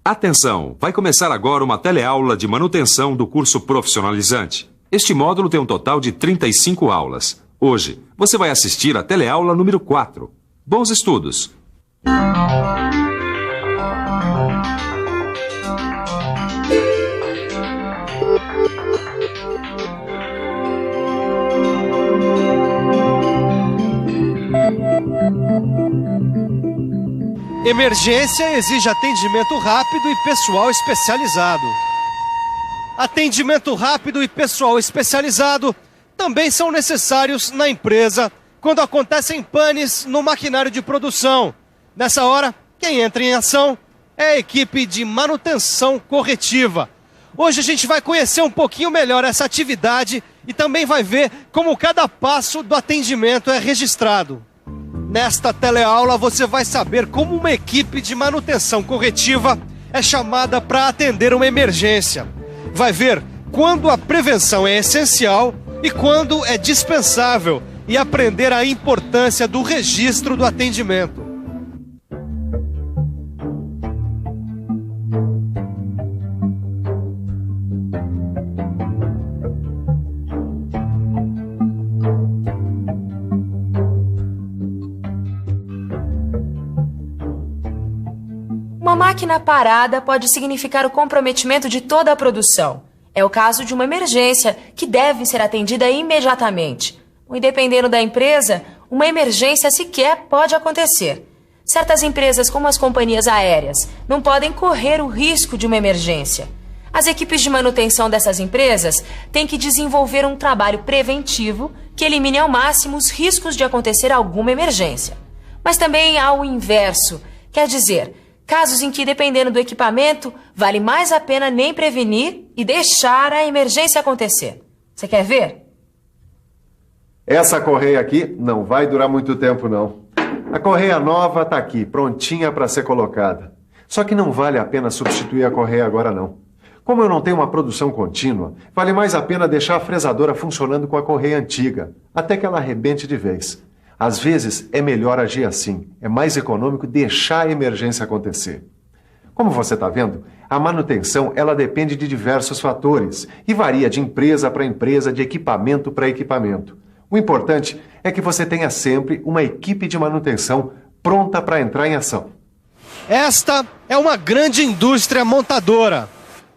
Atenção! Vai começar agora uma teleaula de manutenção do curso profissionalizante. Este módulo tem um total de 35 aulas. Hoje, você vai assistir a teleaula número 4. Bons estudos! Emergência exige atendimento rápido e pessoal especializado. Atendimento rápido e pessoal especializado também são necessários na empresa quando acontecem panes no maquinário de produção. Nessa hora, quem entra em ação é a equipe de manutenção corretiva. Hoje a gente vai conhecer um pouquinho melhor essa atividade e também vai ver como cada passo do atendimento é registrado. Nesta teleaula você vai saber como uma equipe de manutenção corretiva é chamada para atender uma emergência. Vai ver quando a prevenção é essencial e quando é dispensável e aprender a importância do registro do atendimento. Uma máquina parada pode significar o comprometimento de toda a produção. É o caso de uma emergência que deve ser atendida imediatamente. E dependendo da empresa, uma emergência sequer pode acontecer. Certas empresas, como as companhias aéreas, não podem correr o risco de uma emergência. As equipes de manutenção dessas empresas têm que desenvolver um trabalho preventivo que elimine ao máximo os riscos de acontecer alguma emergência. Mas também há o inverso, quer dizer, casos em que, dependendo do equipamento, vale mais a pena nem prevenir e deixar a emergência acontecer. Você quer ver? Essa correia aqui não vai durar muito tempo, não. A correia nova está aqui, prontinha para ser colocada. Só que não vale a pena substituir a correia agora, não. Como eu não tenho uma produção contínua, vale mais a pena deixar a fresadora funcionando com a correia antiga, até que ela arrebente de vez. Às vezes, é melhor agir assim. É mais econômico deixar a emergência acontecer. Como você está vendo, a manutenção ela depende de diversos fatores e varia de empresa para empresa, de equipamento para equipamento. O importante é que você tenha sempre uma equipe de manutenção pronta para entrar em ação. Esta é uma grande indústria montadora,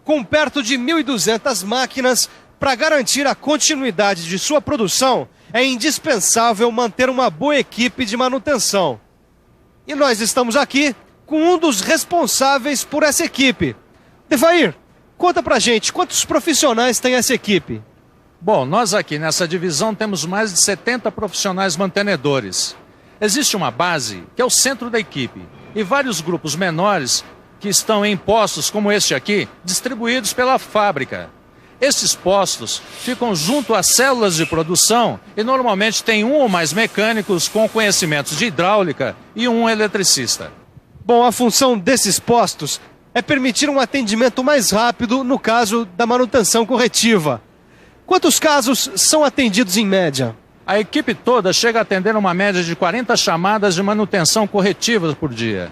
com perto de 1.200 máquinas. Para garantir a continuidade de sua produção, é indispensável manter uma boa equipe de manutenção. E nós estamos aqui com um dos responsáveis por essa equipe. Devair, conta pra gente, quantos profissionais tem essa equipe? Bom, nós aqui nessa divisão temos mais de 70 profissionais mantenedores. Existe uma base, que é o centro da equipe, e vários grupos menores que estão em postos como este aqui, distribuídos pela fábrica. Estes postos ficam junto às células de produção e normalmente tem um ou mais mecânicos com conhecimentos de hidráulica e um eletricista. Bom, a função desses postos é permitir um atendimento mais rápido no caso da manutenção corretiva. Quantos casos são atendidos em média? A equipe toda chega a atender uma média de 40 chamadas de manutenção corretiva por dia.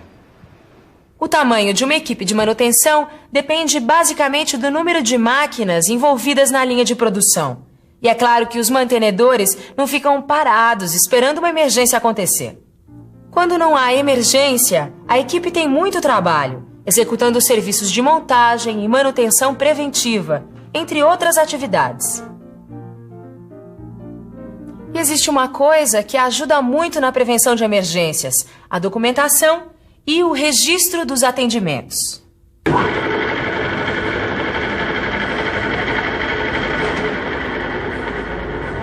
O tamanho de uma equipe de manutenção depende basicamente do número de máquinas envolvidas na linha de produção. E é claro que os mantenedores não ficam parados esperando uma emergência acontecer. Quando não há emergência, a equipe tem muito trabalho, executando serviços de montagem e manutenção preventiva, entre outras atividades. E existe uma coisa que ajuda muito na prevenção de emergências: a documentação e o registro dos atendimentos.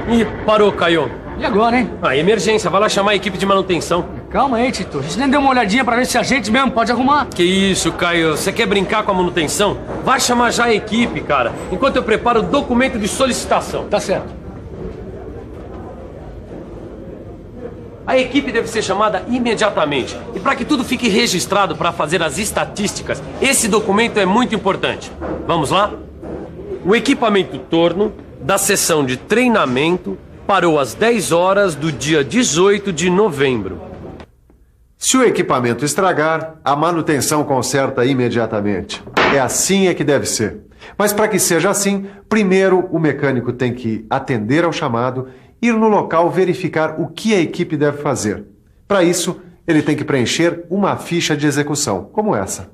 Ih, parou, Caio. E agora, hein? Emergência, vai lá chamar a equipe de manutenção. Calma aí, Tito. A gente nem deu uma olhadinha pra ver se a gente mesmo pode arrumar. Que isso, Caio? Você quer brincar com a manutenção? Vai chamar já a equipe, cara, enquanto eu preparo o documento de solicitação. Tá certo. A equipe deve ser chamada imediatamente. E para que tudo fique registrado para fazer as estatísticas, esse documento é muito importante. Vamos lá? O equipamento torno da sessão de treinamento parou às 10 horas do dia 18 de novembro. Se o equipamento estragar, a manutenção conserta imediatamente. É assim é que deve ser. Mas para que seja assim, primeiro o mecânico tem que atender ao chamado, ir no local verificar o que a equipe deve fazer. Para isso, ele tem que preencher uma ficha de execução, como essa.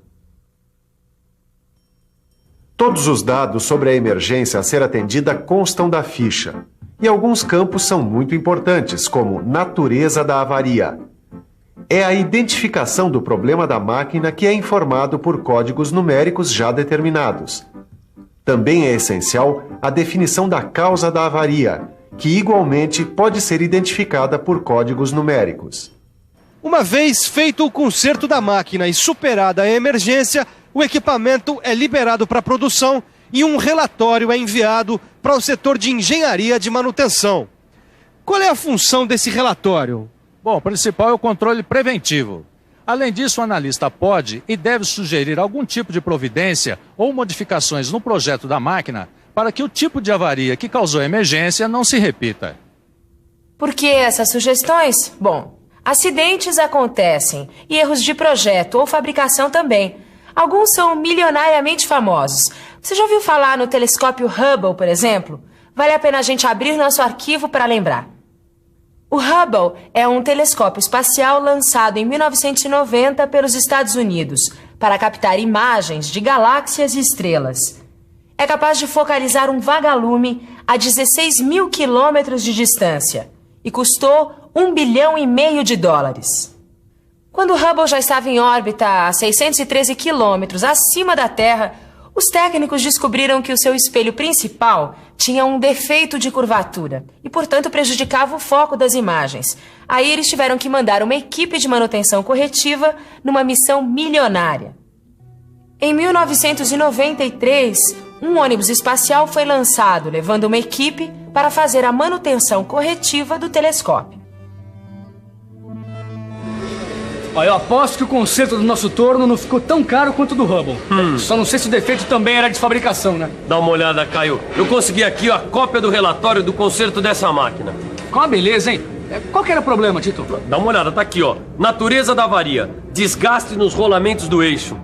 Todos os dados sobre a emergência a ser atendida constam da ficha. E alguns campos são muito importantes, como natureza da avaria. É a identificação do problema da máquina que é informado por códigos numéricos já determinados. Também é essencial a definição da causa da avaria, que igualmente pode ser identificada por códigos numéricos. Uma vez feito o conserto da máquina e superada a emergência, o equipamento é liberado para produção e um relatório é enviado para o setor de engenharia de manutenção. Qual é a função desse relatório? Bom, o principal é o controle preventivo. Além disso, o analista pode e deve sugerir algum tipo de providência ou modificações no projeto da máquina para que o tipo de avaria que causou a emergência não se repita. Por que essas sugestões? Bom, acidentes acontecem e erros de projeto ou fabricação também. Alguns são milionariamente famosos. Você já ouviu falar no telescópio Hubble, por exemplo? Vale a pena a gente abrir nosso arquivo para lembrar. O Hubble é um telescópio espacial lançado em 1990 pelos Estados Unidos para captar imagens de galáxias e estrelas. É capaz de focalizar um vagalume a 16 mil quilômetros de distância e custou $1,5 bilhão. Quando o Hubble já estava em órbita a 613 quilômetros acima da Terra, os técnicos descobriram que o seu espelho principal tinha um defeito de curvatura e, portanto, prejudicava o foco das imagens. Aí eles tiveram que mandar uma equipe de manutenção corretiva numa missão milionária. Em 1993, um ônibus espacial foi lançado, levando uma equipe para fazer a manutenção corretiva do telescópio. Olha, eu aposto que o conserto do nosso torno não ficou tão caro quanto o do Hubble. Só não sei se o defeito também era de fabricação, né? Dá uma olhada, Caio. Eu consegui aqui a cópia do relatório do conserto dessa máquina. Com uma beleza, hein? Qual que era o problema, Tito? Dá uma olhada, tá aqui, ó. Natureza da avaria. Desgaste nos rolamentos do eixo.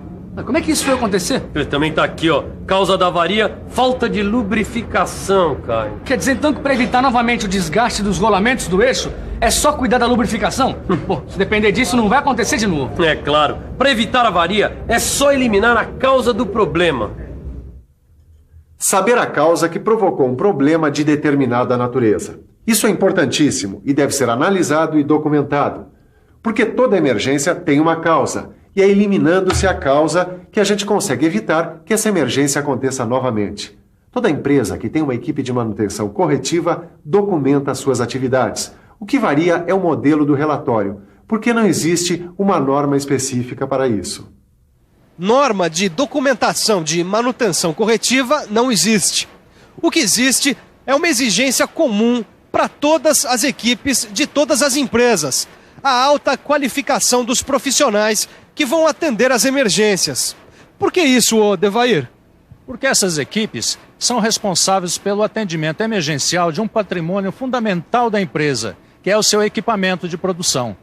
Como é que isso foi acontecer? Ele também tá aqui, ó. Causa da avaria, falta de lubrificação, Caio. Quer dizer, então, que para evitar novamente o desgaste dos rolamentos do eixo, é só cuidar da lubrificação? Bom, se depender disso, não vai acontecer de novo. É claro. Para evitar a avaria, é só eliminar a causa do problema. Saber a causa que provocou um problema de determinada natureza. Isso é importantíssimo e deve ser analisado e documentado. Porque toda emergência tem uma causa. E é eliminando-se a causa que a gente consegue evitar que essa emergência aconteça novamente. Toda empresa que tem uma equipe de manutenção corretiva documenta as suas atividades. O que varia é o modelo do relatório, porque não existe uma norma específica para isso. Norma de documentação de manutenção corretiva não existe. O que existe é uma exigência comum para todas as equipes de todas as empresas. A alta qualificação dos profissionais que vão atender as emergências. Por que isso, Devair? Porque essas equipes são responsáveis pelo atendimento emergencial de um patrimônio fundamental da empresa, que é o seu equipamento de produção.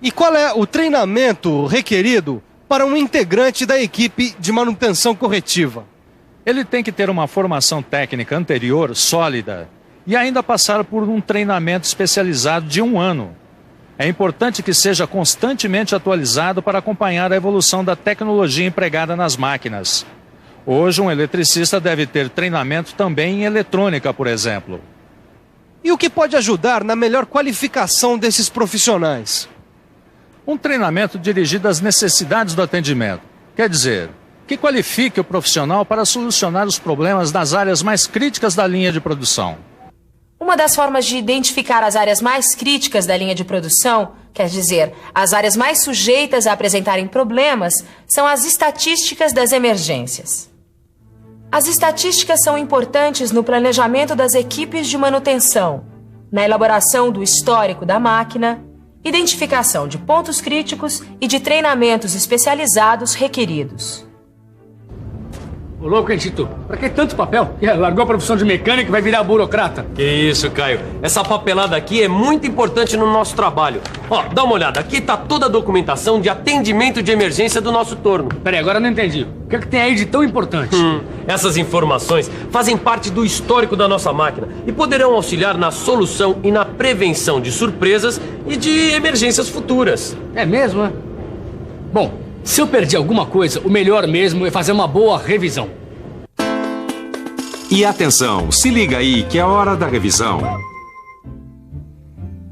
E qual é o treinamento requerido para um integrante da equipe de manutenção corretiva? Ele tem que ter uma formação técnica anterior sólida e ainda passar por um treinamento especializado de 1 ano. É importante que seja constantemente atualizado para acompanhar a evolução da tecnologia empregada nas máquinas. Hoje, um eletricista deve ter treinamento também em eletrônica, por exemplo. E o que pode ajudar na melhor qualificação desses profissionais? Um treinamento dirigido às necessidades do atendimento. Quer dizer, que qualifique o profissional para solucionar os problemas das áreas mais críticas da linha de produção. Uma das formas de identificar as áreas mais críticas da linha de produção, quer dizer, as áreas mais sujeitas a apresentarem problemas, são as estatísticas das emergências. As estatísticas são importantes no planejamento das equipes de manutenção, na elaboração do histórico da máquina, identificação de pontos críticos e de treinamentos especializados requeridos. Ô, louco, hein, Tito? Pra que tanto papel? Largou a profissão de mecânico e vai virar burocrata. Que isso, Caio. Essa papelada aqui é muito importante no nosso trabalho. Ó, dá uma olhada. Aqui tá toda a documentação de atendimento de emergência do nosso torno. Peraí, agora eu não entendi. O que é que tem aí de tão importante? Essas informações fazem parte do histórico da nossa máquina e poderão auxiliar na solução e na prevenção de surpresas e de emergências futuras. É mesmo, é? Bom, se eu perdi alguma coisa, o melhor mesmo é fazer uma boa revisão. E atenção, se liga aí que é a hora da revisão.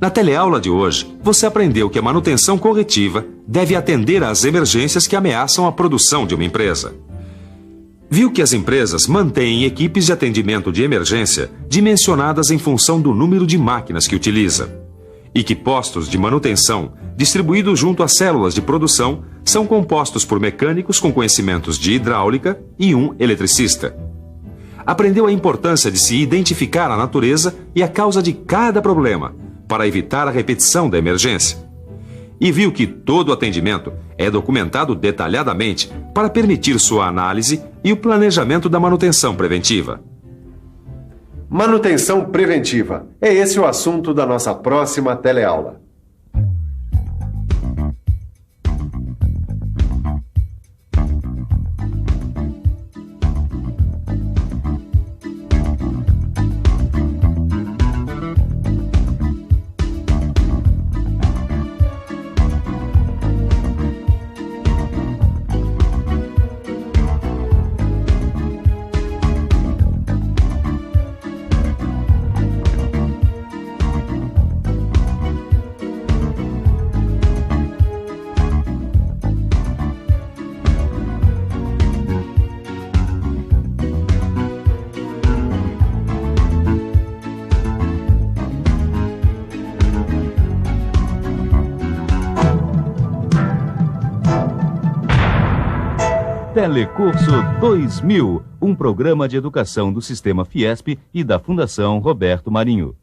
Na teleaula de hoje, você aprendeu que a manutenção corretiva deve atender às emergências que ameaçam a produção de uma empresa. Viu que as empresas mantêm equipes de atendimento de emergência dimensionadas em função do número de máquinas que utiliza. E que postos de manutenção, distribuídos junto às células de produção, são compostos por mecânicos com conhecimentos de hidráulica e um eletricista. Aprendeu a importância de se identificar a natureza e a causa de cada problema, para evitar a repetição da emergência. E viu que todo atendimento é documentado detalhadamente para permitir sua análise e o planejamento da manutenção preventiva. Manutenção preventiva. É esse o assunto da nossa próxima teleaula. Telecurso 2000, um programa de educação do Sistema Fiesp e da Fundação Roberto Marinho.